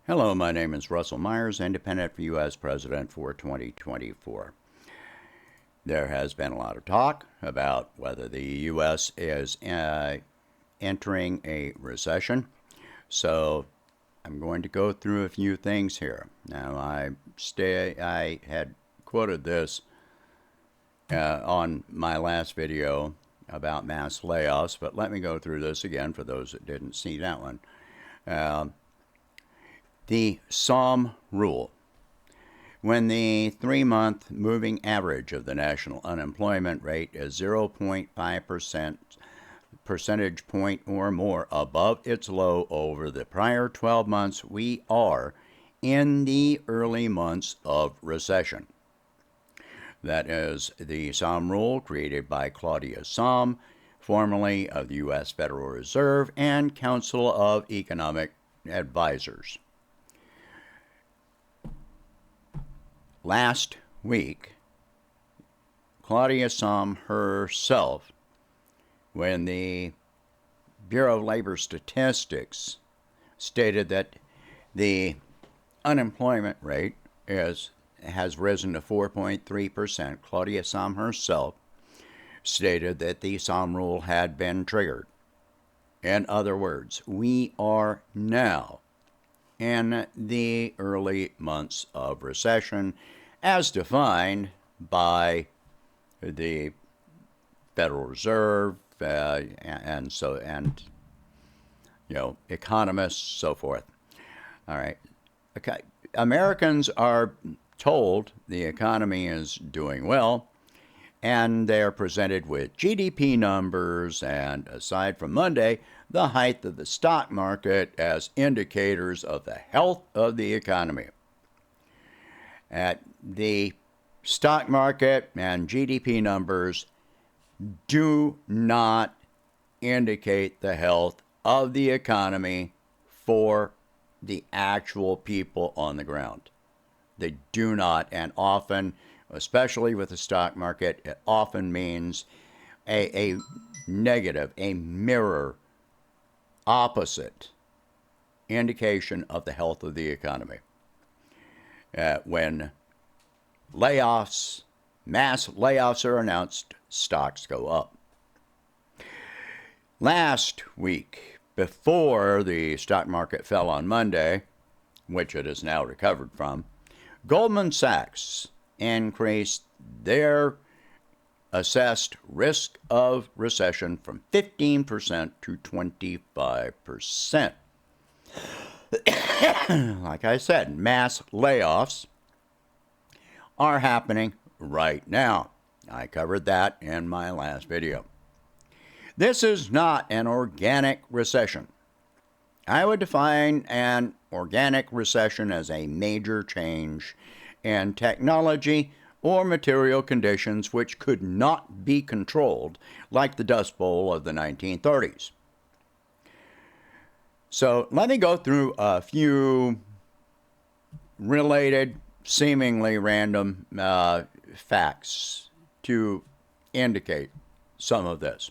Hello, my name is Russell Myers, independent for U.S. President for 2024. There has been a lot of talk about whether the U.S. is entering a recession. So I'm going to go through a few things here. Now, I had quoted this on my last video about mass layoffs, but let me go through this again for those that didn't see that one. The Sahm rule. When the 3-month moving average of the national unemployment rate is 0.5% percentage point or more above its low over the prior 12 months, we are in the early months of recession. That is the Sahm rule created by Claudia Sahm, formerly of the U.S. Federal Reserve and Council of Economic Advisors. Last week, Claudia Sahm herself, when the Bureau of Labor Statistics stated that the unemployment rate has risen to 4.3%, Claudia Sahm herself stated that the Sahm rule had been triggered. In other words, we are now in the early months of recession as defined by the Federal Reserve and economists, so forth. All right. Okay. Americans are told the economy is doing well, and they are presented with GDP numbers and, aside from Monday, the height of the stock market as indicators of the health of the economy. At the stock market and GDP numbers do not indicate the health of the economy for the actual people on the ground. They do not, and often, especially with the stock market, it often means a negative, a mirror, opposite indication of the health of the economy. When mass layoffs are announced, stocks go up. Last week, before the stock market fell on Monday, which it has now recovered from, Goldman Sachs increased their assessed risk of recession from 15% to 25%. Like I said, mass layoffs are happening right now. I covered that in my last video. This is not an organic recession. I would define an organic recession as a major change in technology or material conditions which could not be controlled, like the Dust Bowl of the 1930s. So let me go through a few related, seemingly random facts to indicate some of this.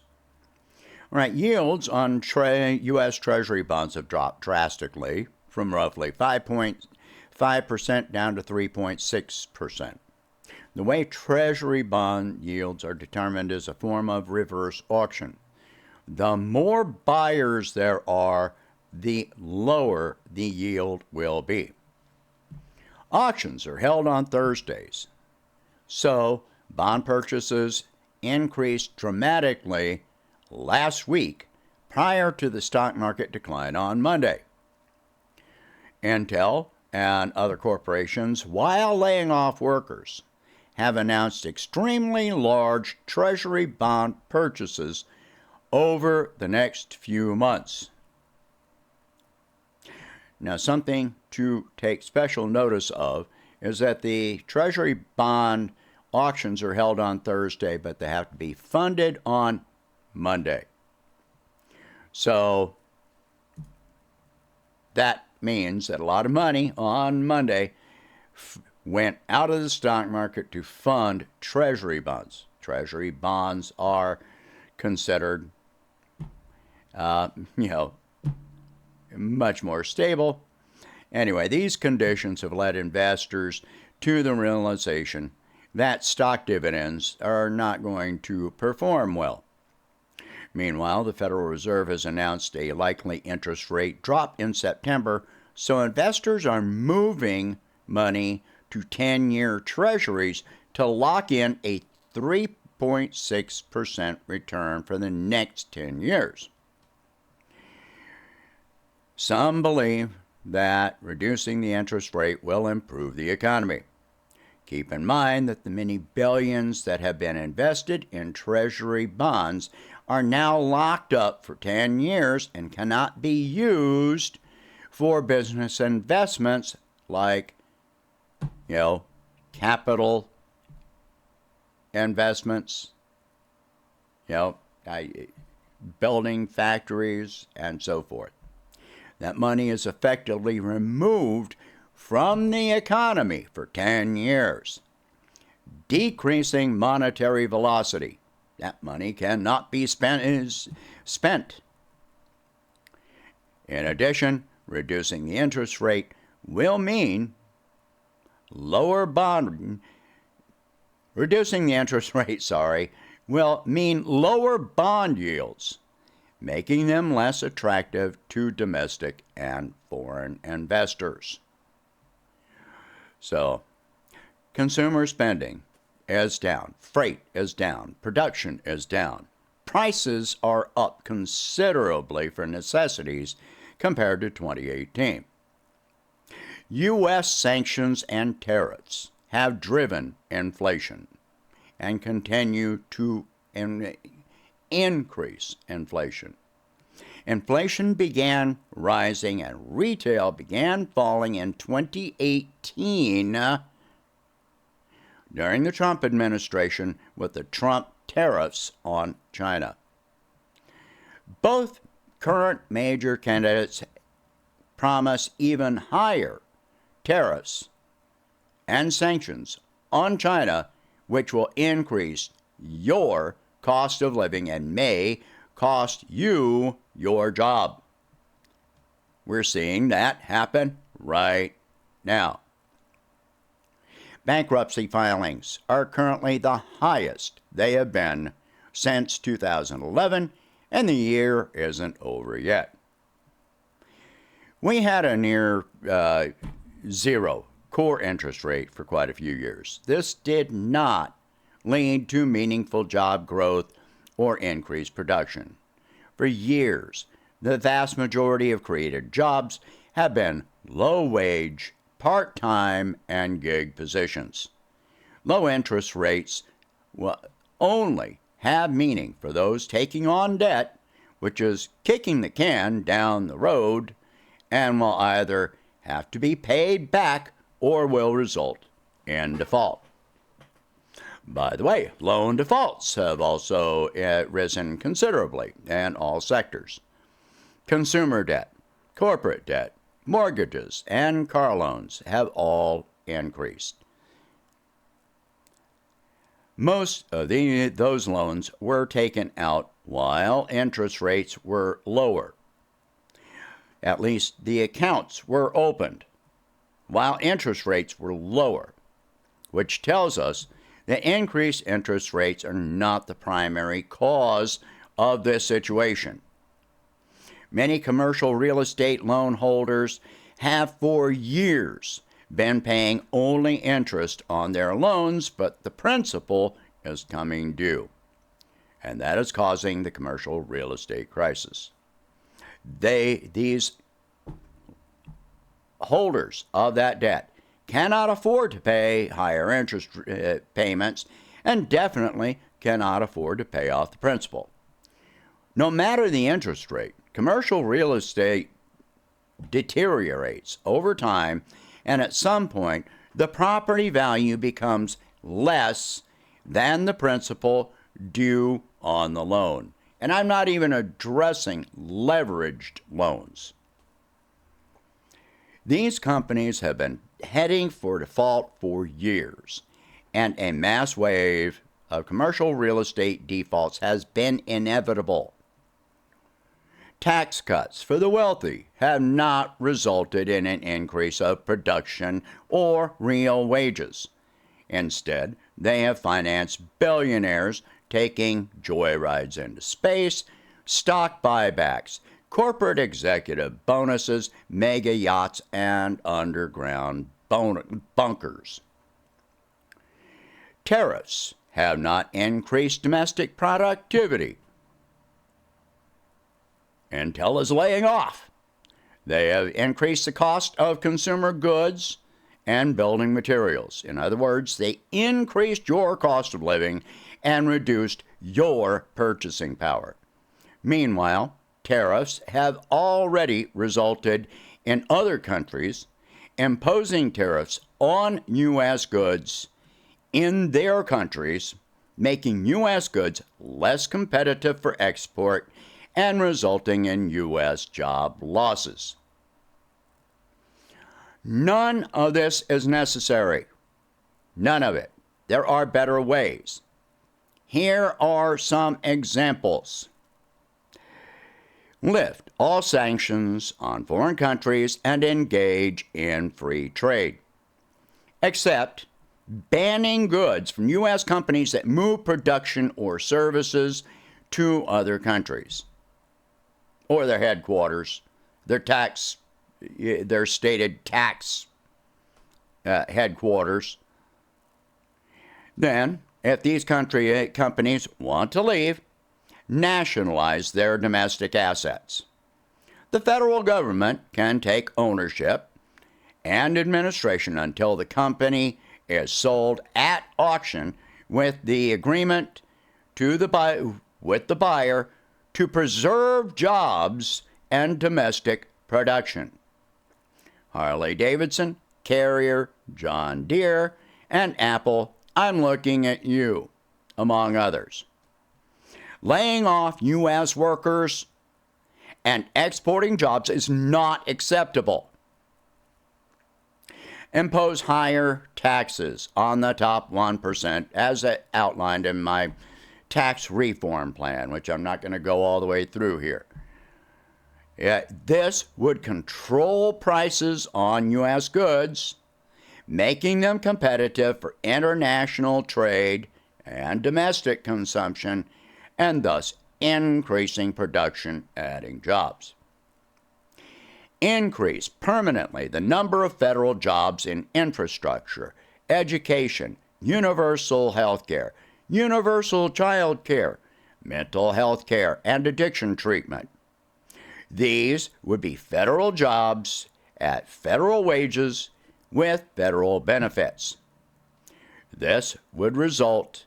All right, yields on U.S. Treasury bonds have dropped drastically from roughly 5.5% down to 3.6%. The way Treasury bond yields are determined is a form of reverse auction. The more buyers there are, the lower the yield will be. Auctions are held on Thursdays, so bond purchases increased dramatically last week prior to the stock market decline on Monday. Intel and other corporations, while laying off workers, have announced extremely large Treasury bond purchases over the next few months. Now, something to take special notice of is that the Treasury bond auctions are held on Thursday, but they have to be funded on Monday. So that means that a lot of money on Monday went out of the stock market to fund Treasury bonds. Treasury bonds are considered, much more stable Anyway, these conditions have led investors to the realization that stock dividends are not going to perform well. Meanwhile, the Federal Reserve has announced a likely interest rate drop in September, so investors are moving money to 10-year treasuries to lock in a 3.6% return for the next 10 years. Some believe that reducing the interest rate will improve the economy. Keep in mind that the many billions that have been invested in Treasury bonds are now locked up for 10 years and cannot be used for business investments like, capital investments, building factories, and so forth. That money is effectively removed from the economy for 10 years, decreasing monetary velocity. That money cannot be spent. In addition, reducing the interest rate will mean reducing the interest rate, will mean lower bond yields, making them less attractive to domestic and foreign investors. So, consumer spending is down, freight is down, production is down. Prices are up considerably for necessities compared to 2018. U.S. sanctions and tariffs have driven inflation and continue to increase inflation. Inflation began rising and retail began falling in 2018 during the Trump administration with the Trump tariffs on China. Both current major candidates promise even higher tariffs and sanctions on China, which will increase your cost of living and may cost you your job. We're seeing that happen right now. Bankruptcy filings are currently the highest they have been since 2011, and the year isn't over yet. We had a near zero core interest rate for quite a few years. This did not lead to meaningful job growth or increased production. For years, the vast majority of created jobs have been low-wage, part-time, and gig positions. Low interest rates will only have meaning for those taking on debt, which is kicking the can down the road and will either have to be paid back or will result in default. By the way, loan defaults have also risen considerably in all sectors. Consumer debt, corporate debt, mortgages, and car loans have all increased. Most of those loans were taken out while interest rates were lower. At least the accounts were opened while interest rates were lower, which tells us that increased interest rates are not the primary cause of this situation. Many commercial real estate loan holders have for years been paying only interest on their loans, but the principal is coming due, and that is causing the commercial real estate crisis. These holders of that debt cannot afford to pay higher interest payments and definitely cannot afford to pay off the principal. No matter the interest rate, commercial real estate deteriorates over time, and at some point, the property value becomes less than the principal due on the loan. And I'm not even addressing leveraged loans. These companies have been heading for default for years, and a mass wave of commercial real estate defaults has been inevitable. Tax cuts for the wealthy have not resulted in an increase of production or real wages. Instead, they have financed billionaires taking joyrides into space, stock buybacks, corporate executive bonuses, mega yachts, and underground bunkers. Tariffs have not increased domestic productivity. Intel is laying off. They have increased the cost of consumer goods and building materials. In other words, they increased your cost of living and reduced your purchasing power. Meanwhile, tariffs have already resulted in other countries imposing tariffs on U.S. goods in their countries, making U.S. goods less competitive for export and resulting in U.S. job losses. None of this is necessary. None of it. There are better ways. Here are some examples. Lift all sanctions on foreign countries and engage in free trade, except banning goods from U.S. companies that move production or services to other countries, or their headquarters, their stated tax headquarters. Then, if these companies want to leave, nationalize their domestic assets. The federal government can take ownership and administration until the company is sold at auction with the agreement with the buyer to preserve jobs and domestic production. Harley-Davidson, Carrier, John Deere, and Apple, I'm looking at you, among others. Laying off U.S. workers and exporting jobs is not acceptable. Impose higher taxes on the top 1%, as outlined in my tax reform plan, which I'm not going to go all the way through here. This would control prices on U.S. goods, making them competitive for international trade and domestic consumption, and thus increasing production, adding jobs. Increase permanently the number of federal jobs in infrastructure, education, universal health care, universal child care, mental health care, and addiction treatment. These would be federal jobs at federal wages with federal benefits. This would result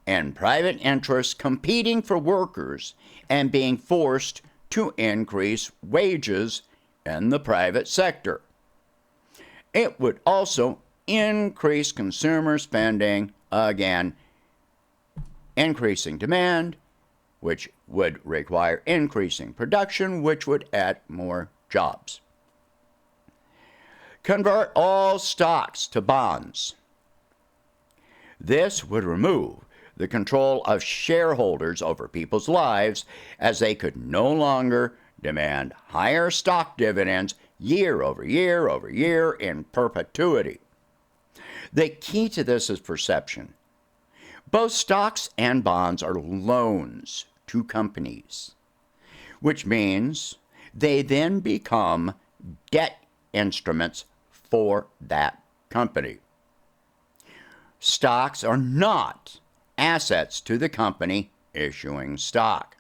in private interests competing for workers and being forced to increase wages in the private sector. It would also increase consumer spending, again, increasing demand, which would require increasing production, which would add more jobs. Convert all stocks to bonds. This would remove the control of shareholders over people's lives, as they could no longer demand higher stock dividends year over year over year in perpetuity. The key to this is perception. Both stocks and bonds are loans to companies, which means they then become debt instruments for that company. Stocks are not assets to the company issuing stock.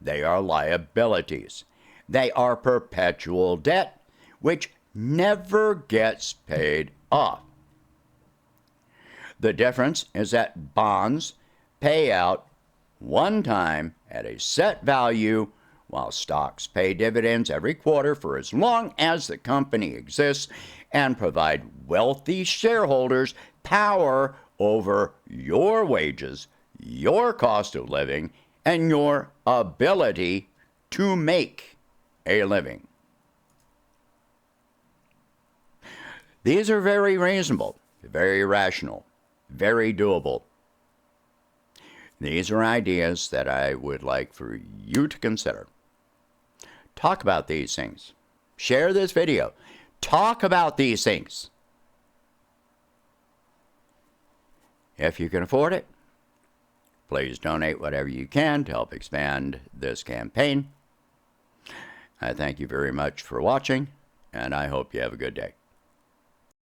They are liabilities. They are perpetual debt, which never gets paid off. The difference is that bonds pay out one time at a set value, while stocks pay dividends every quarter for as long as the company exists and provide wealthy shareholders power over your wages, your cost of living, and your ability to make a living. These are very reasonable, very rational, very doable. These are ideas that I would like for you to consider. Talk about these things. Share this video. Talk about these things. If you can afford it, please donate whatever you can to help expand this campaign. I thank you very much for watching, and I hope you have a good day.